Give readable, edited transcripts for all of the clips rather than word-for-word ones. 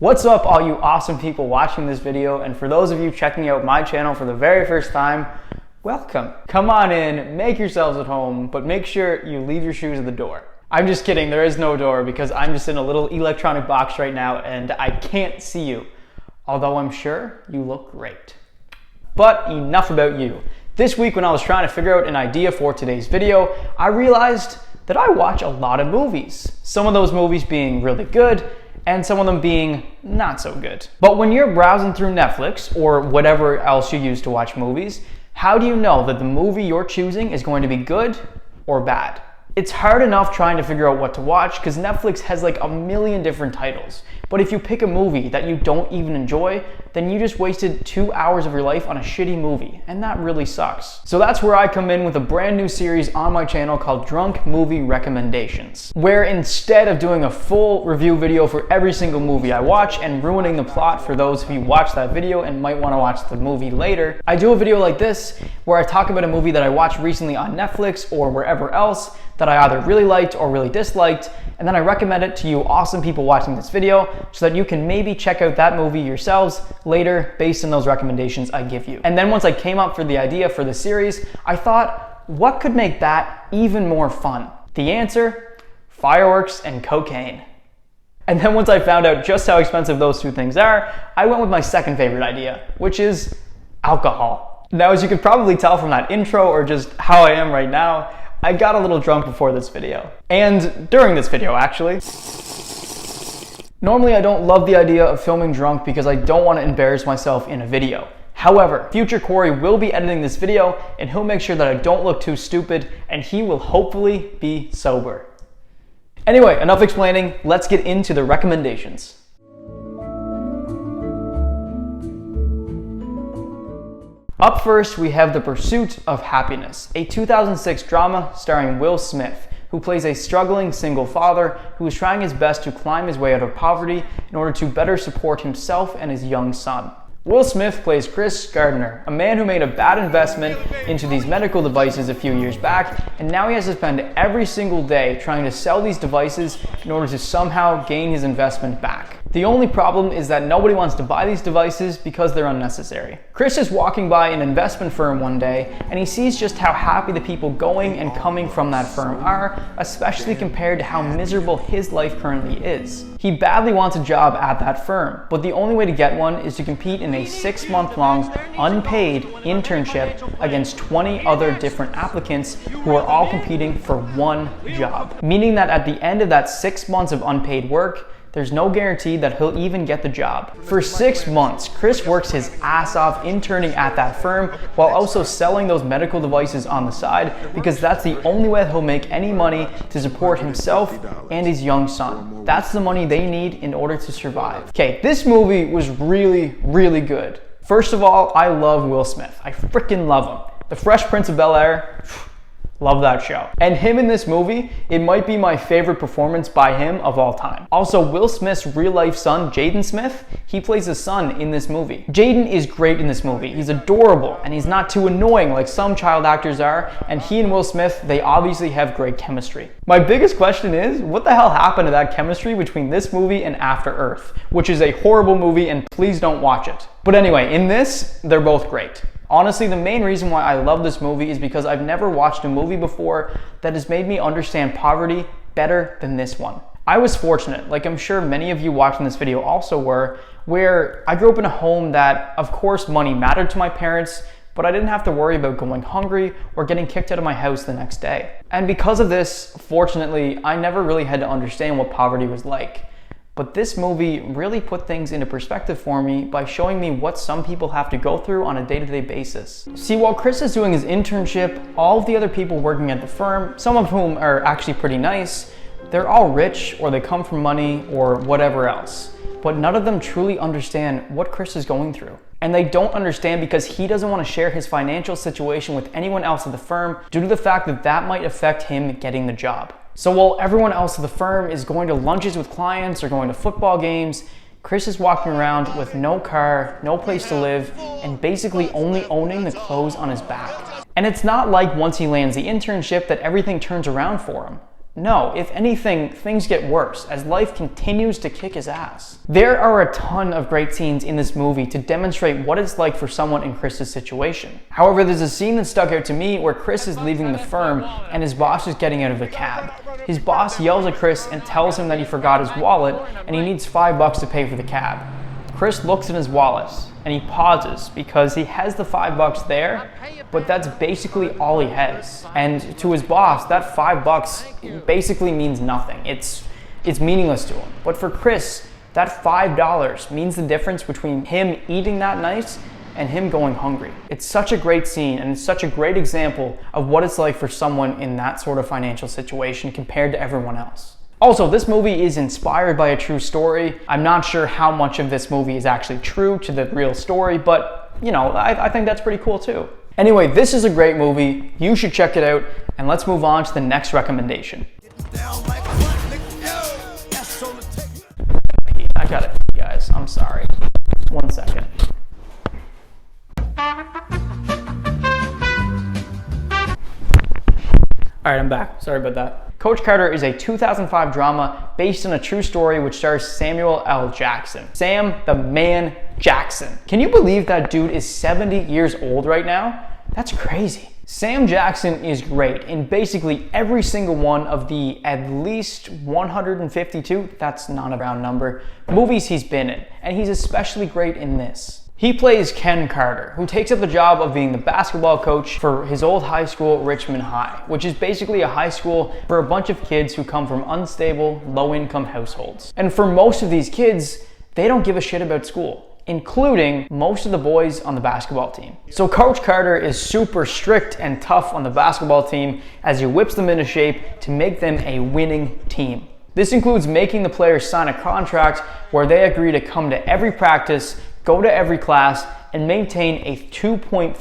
What's up, all you awesome people watching this video, and for those of you checking out my channel for the very first time, welcome. Come on in, make yourselves at home, but make sure you leave your shoes at the door. I'm just kidding, there is no door because I'm just in a little electronic box right now and I can't see you, although I'm sure you look great. But enough about you. This week when I was trying to figure out an idea for today's video, I realized that I watch a lot of movies. Some of those movies being really good, and some of them being not so good. But when you're browsing through Netflix or whatever else you use to watch movies, how do you know that the movie you're choosing is going to be good or bad? It's hard enough trying to figure out what to watch because Netflix has like a million different titles. But if you pick a movie that you don't even enjoy, then you just wasted 2 hours of your life on a shitty movie, and that really sucks. So that's where I come in with a brand new series on my channel called Drunk Movie Recommendations, where instead of doing a full review video for every single movie I watch and ruining the plot for those who watch that video and might want to watch the movie later, I do a video like this where I talk about a movie that I watched recently on Netflix or wherever else that I either really liked or really disliked, and then I recommend it to you awesome people watching this video so that you can maybe check out that movie yourselves later based on those recommendations I give you. And then once I came up for the idea for the series, I thought, what could make that even more fun? The answer, fireworks and cocaine. And then once I found out just how expensive those two things are, I went with my second favorite idea, which is alcohol. Now, as you could probably tell from that intro or just how I am right now, I got a little drunk before this video. And during this video, actually. Normally, I don't love the idea of filming drunk because I don't want to embarrass myself in a video. However, future Corey will be editing this video and he'll make sure that I don't look too stupid and he will hopefully be sober. Anyway, enough explaining, let's get into the recommendations. Up first, we have The Pursuit of Happyness, a 2006 drama starring Will Smith, who plays a struggling single father who is trying his best to climb his way out of poverty in order to better support himself and his young son. Will Smith plays Chris Gardner, a man who made a bad investment into these medical devices a few years back, and now he has to spend every single day trying to sell these devices in order to somehow gain his investment back. The only problem is that nobody wants to buy these devices because they're unnecessary. Chris is walking by an investment firm one day and he sees just how happy the people going and coming from that firm are, especially compared to how miserable his life currently is. He badly wants a job at that firm, but the only way to get one is to compete in a 6-month-long unpaid internship against 20 other different applicants who are all competing for one job. Meaning that at the end of that 6 months of unpaid work, there's no guarantee that he'll even get the job. For 6 months, Chris works his ass off interning at that firm while also selling those medical devices on the side because that's the only way he'll make any money to support himself and his young son. That's the money they need in order to survive. Okay, this movie was really, really good. First of all, I love Will Smith. I freaking love him. The Fresh Prince of Bel-Air, love that show. And him in this movie, it might be my favorite performance by him of all time. Also, Will Smith's real life son, Jaden Smith, he plays his son in this movie. Jaden is great in this movie. He's adorable and he's not too annoying like some child actors are, and he and Will Smith, they obviously have great chemistry. My biggest question is, what the hell happened to that chemistry between this movie and After Earth, which is a horrible movie and please don't watch it. But anyway, in this, they're both great. Honestly, the main reason why I love this movie is because I've never watched a movie before that has made me understand poverty better than this one. I was fortunate, like I'm sure many of you watching this video also were, where I grew up in a home that, of course, money mattered to my parents, but I didn't have to worry about going hungry or getting kicked out of my house the next day. And because of this, fortunately, I never really had to understand what poverty was like. But this movie really put things into perspective for me by showing me what some people have to go through on a day-to-day basis. See, while Chris is doing his internship, all of the other people working at the firm, some of whom are actually pretty nice, they're all rich or they come from money or whatever else. But none of them truly understand what Chris is going through. And they don't understand because he doesn't want to share his financial situation with anyone else at the firm due to the fact that that might affect him getting the job. So while everyone else at the firm is going to lunches with clients or going to football games, Chris is walking around with no car, no place to live, and basically only owning the clothes on his back. And it's not like once he lands the internship that everything turns around for him. No, if anything, things get worse as life continues to kick his ass. There are a ton of great scenes in this movie to demonstrate what it's like for someone in Chris's situation. However, there's a scene that stuck out to me where Chris is leaving the firm and his boss is getting out of the cab. His boss yells at Chris and tells him that he forgot his wallet and he needs $5 to pay for the cab. Chris looks in his wallet and he pauses because he has the $5 there, but that's basically all he has. And to his boss, that $5 basically means nothing. It's meaningless to him. But for Chris, that $5 means the difference between him eating that night and him going hungry. It's such a great scene and it's such a great example of what it's like for someone in that sort of financial situation compared to everyone else. Also, this movie is inspired by a true story. I'm not sure how much of this movie is actually true to the real story, but you know, I think that's pretty cool too. Anyway, this is a great movie. You should check it out, and let's move on to the next recommendation. I got it, guys. I'm sorry. 1 second. All right, I'm back. Sorry about that. Coach Carter is a 2005 drama based on a true story which stars Samuel L. Jackson. Sam the Man Jackson. Can you believe that dude is 70 years old right now? That's crazy. Sam Jackson is great in basically every single one of the at least 152, that's not a round number, movies he's been in, and he's especially great in this. He plays Ken Carter, who takes up the job of being the basketball coach for his old high school, Richmond High, which is basically a high school for a bunch of kids who come from unstable, low-income households. And for most of these kids, they don't give a shit about school, including most of the boys on the basketball team. So Coach Carter is super strict and tough on the basketball team as he whips them into shape to make them a winning team. This includes making the players sign a contract where they agree to come to every practice, go to every class, and maintain a 2.3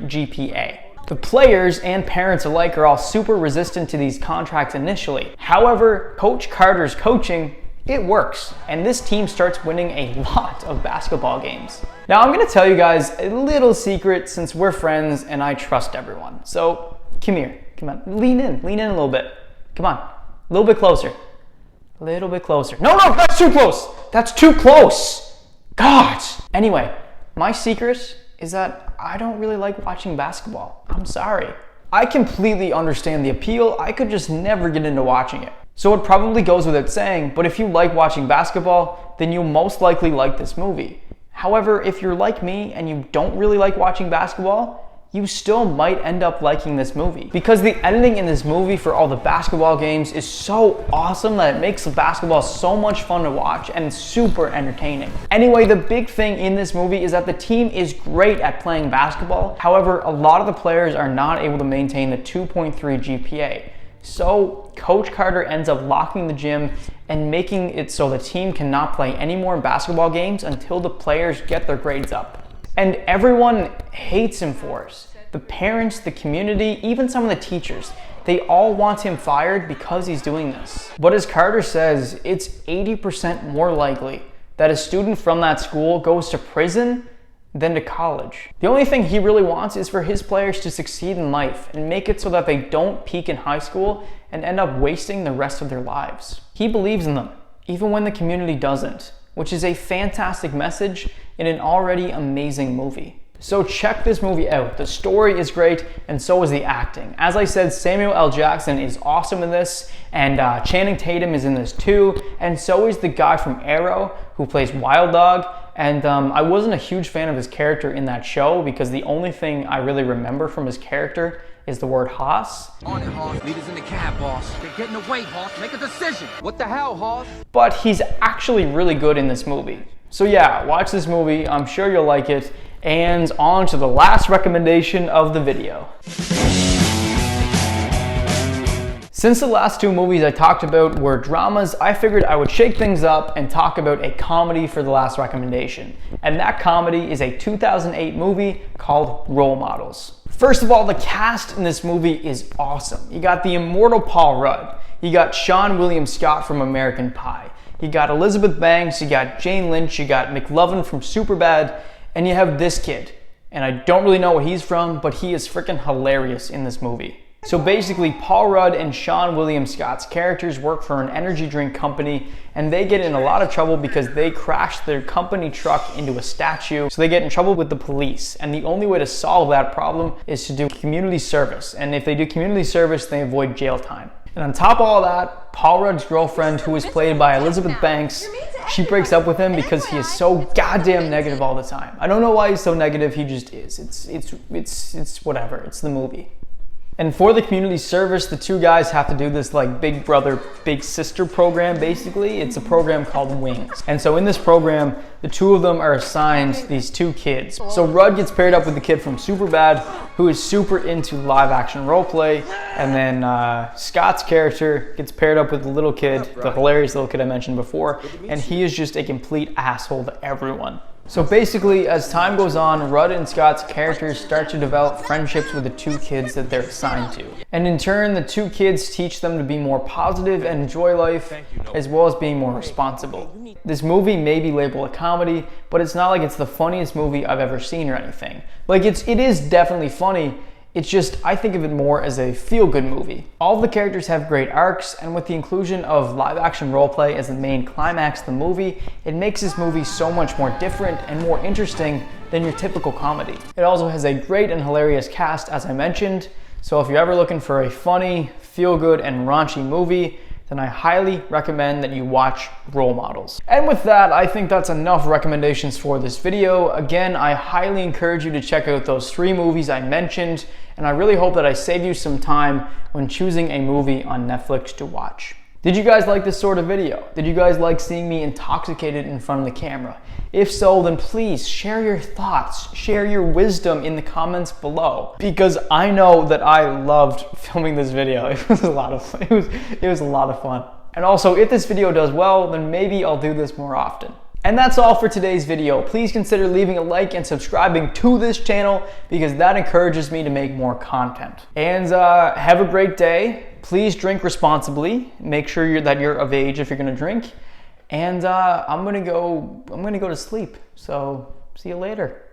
GPA. The players and parents alike are all super resistant to these contracts initially. However, Coach Carter's coaching, it works, and this team starts winning a lot of basketball games. Now I'm gonna tell you guys a little secret since we're friends and I trust everyone. So come here, come on, lean in a little bit. Come on, a little bit closer. A little bit closer. No, that's too close. That's too close. God! Anyway, my secret is that I don't really like watching basketball. I'm sorry. I completely understand the appeal. I could just never get into watching it. So it probably goes without saying, but if you like watching basketball, then you'll most likely like this movie. However, if you're like me and you don't really like watching basketball, you still might end up liking this movie. Because the editing in this movie for all the basketball games is so awesome that it makes the basketball so much fun to watch and super entertaining. Anyway, the big thing in this movie is that the team is great at playing basketball. However, a lot of the players are not able to maintain the 2.3 GPA. So Coach Carter ends up locking the gym and making it so the team cannot play any more basketball games until the players get their grades up. And everyone hates him for it. The parents, the community, even some of the teachers, they all want him fired because he's doing this. But as Carter says, it's 80% more likely that a student from that school goes to prison than to college. The only thing he really wants is for his players to succeed in life and make it so that they don't peak in high school and end up wasting the rest of their lives. He believes in them, even when the community doesn't, which is a fantastic message in an already amazing movie. So check this movie out. The story is great, and so is the acting. As I said, Samuel L. Jackson is awesome in this, and Channing Tatum is in this too, and so is the guy from Arrow who plays Wild Dog. And I wasn't a huge fan of his character in that show because the only thing I really remember from his character is the word hoss. On it, Hoss. Leaders in the cab, boss. They're getting away, Hoss. Make a decision. What the hell, Hoss? But he's actually really good in this movie. So yeah, watch this movie. I'm sure you'll like it. And on to the last recommendation of the video. Since the last two movies I talked about were dramas, I figured I would shake things up and talk about a comedy for the last recommendation. And that comedy is a 2008 movie called Role Models. First of all, the cast in this movie is awesome. You got the immortal Paul Rudd. You got Seann William Scott from American Pie. You got Elizabeth Banks, you got Jane Lynch, you got McLovin from Superbad, and you have this kid. And I don't really know where he's from, but he is freaking hilarious in this movie. So basically, Paul Rudd and Sean William Scott's characters work for an energy drink company, and they get in a lot of trouble because they crashed their company truck into a statue. So they get in trouble with the police, and the only way to solve that problem is to do community service. And if they do community service, they avoid jail time. And on top of all that, Paul Rudd's girlfriend, who is played by Elizabeth Banks, she breaks up with him because he is so goddamn negative all the time. I don't know why he's so negative, he just is. It's whatever, it's the movie. And for the community service, the two guys have to do this like big brother, big sister program, basically. It's a program called Wings. And so in this program, the two of them are assigned these two kids. So Rudd gets paired up with the kid from Superbad, who is super into live action role play. And then Scott's character gets paired up with the little kid, the hilarious little kid I mentioned before. And he is just a complete asshole to everyone. So basically, as time goes on, Rudd and Scott's characters start to develop friendships with the two kids that they're assigned to. And in turn, the two kids teach them to be more positive and enjoy life, as well as being more responsible. This movie may be labeled a comedy, but it's not like it's the funniest movie I've ever seen or anything. Like, it is definitely funny. It's just, I think of it more as a feel-good movie. All of the characters have great arcs, and with the inclusion of live-action roleplay as the main climax of the movie, it makes this movie so much more different and more interesting than your typical comedy. It also has a great and hilarious cast, as I mentioned, so if you're ever looking for a funny, feel-good, and raunchy movie, then I highly recommend that you watch Role Models. And with that, I think that's enough recommendations for this video. Again, I highly encourage you to check out those 3 movies I mentioned, and I really hope that I save you some time when choosing a movie on Netflix to watch. Did you guys like this sort of video? Did you guys like seeing me intoxicated in front of the camera? If so, then please share your thoughts, share your wisdom in the comments below, because I know that I loved filming this video. It was a lot of fun. It was a lot of fun. And also, if this video does well, then maybe I'll do this more often. And that's all for today's video. Please consider leaving a like and subscribing to this channel because that encourages me to make more content. And have a great day. Please drink responsibly. Make sure that you're of age if you're gonna drink. And I'm gonna go to sleep. So see you later.